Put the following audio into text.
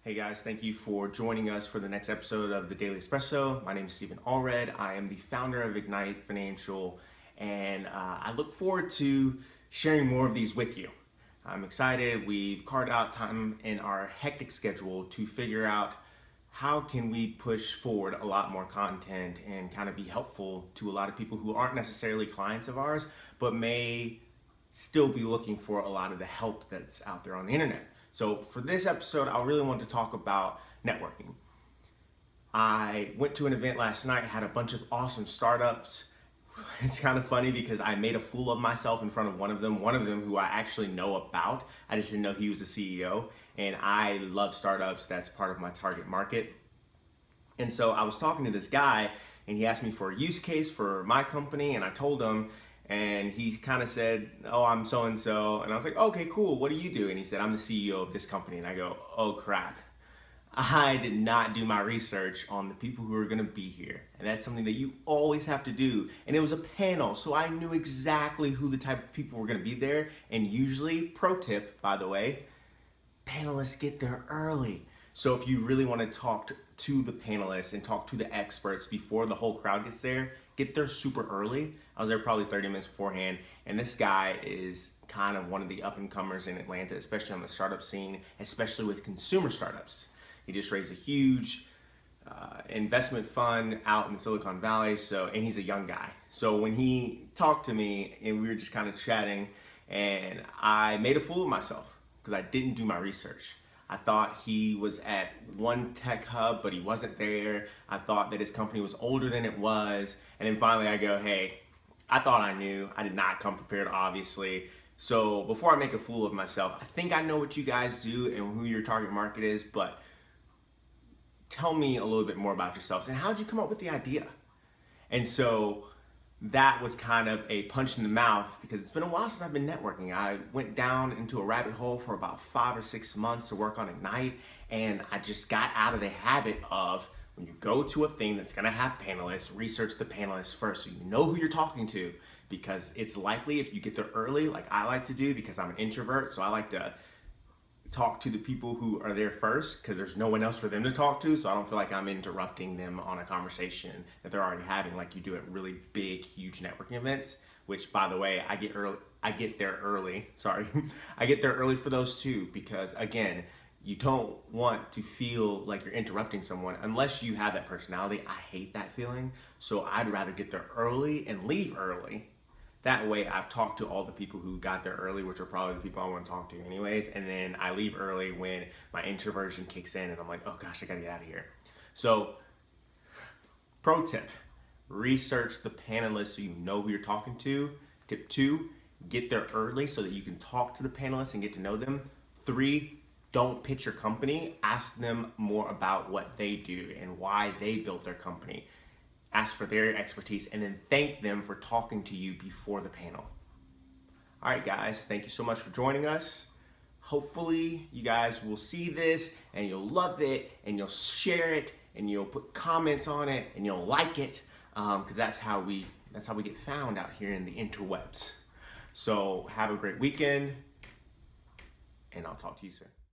Hey guys, thank you for joining us for the next episode of the Daily Espresso. My name is Stephen Allred. I am the founder of Ignite Financial, and I look forward to sharing more of these with you. I'm excited. We've carved out time in our hectic schedule to figure out how can we push forward a lot more content and kind of be helpful to a lot of people who aren't necessarily clients of ours, but may still be looking for a lot of the help that's out there on the internet. So for this episode, I really want to talk about networking. I went to an event last night, had a bunch of awesome startups. It's kind of funny because I made a fool of myself in front of one of them who I actually know about. I just didn't know he was a CEO, and I love startups. That's part of my target market. And so I was talking to this guy, and he asked me for a use case for my company, and I told him, and he kind of said, oh, I'm so-and-so. And I was like, okay, cool. What do you do? And he said, I'm the CEO of this company. And I go, oh, crap. I did not do my research on the people who are going to be here. And that's something that you always have to do. And it was a panel, so I knew exactly who the type of people were going to be there. And usually, pro tip, by the way, panelists get there early. So if you really want to talk to the panelists and talk to the experts before the whole crowd gets there, get there super early. I was there probably 30 minutes beforehand, and this guy is kind of one of the up-and-comers in Atlanta, especially on the startup scene, especially with consumer startups. He just raised a huge investment fund out in Silicon Valley, and he's a young guy. So when he talked to me, and we were just kind of chatting, and I made a fool of myself because I didn't do my research. I thought he was at one tech hub, but he wasn't there. I thought that his company was older than it was. And then finally I go, hey, I thought I knew. I did not come prepared, obviously. So before I make a fool of myself, I think I know what you guys do and who your target market is, but tell me a little bit more about yourselves and how'd you come up with the idea? And so that was kind of a punch in the mouth because it's been a while since I've been networking. I went down into a rabbit hole for about 5 or 6 months to work on Ignite, and I just got out of the habit of when you go to a thing that's gonna have panelists, research the panelists first so you know who you're talking to, because it's likely if you get there early, like I like to do because I'm an introvert, so I like to talk to the people who are there first because there's no one else for them to talk to, so I don't feel like I'm interrupting them on a conversation that they're already having like you do at really big, huge networking events, which by the way, I get there early for those too, because again, you don't want to feel like you're interrupting someone unless you have that personality. I hate that feeling, so I'd rather get there early and leave early. That way I've talked to all the people who got there early, which are probably the people I want to talk to anyways, and then I leave early when my introversion kicks in and I'm like, oh gosh, I gotta get out of here. So, pro tip, research the panelists so you know who you're talking to. Tip 2, get there early so that you can talk to the panelists and get to know them. 3, don't pitch your company, ask them more about what they do and why they built their company. Ask for their expertise, and then thank them for talking to you before the panel. All right, guys, thank you so much for joining us. Hopefully, you guys will see this, and you'll love it, and you'll share it, and you'll put comments on it, and you'll like it, because that's how we get found out here in the interwebs. So have a great weekend, and I'll talk to you soon.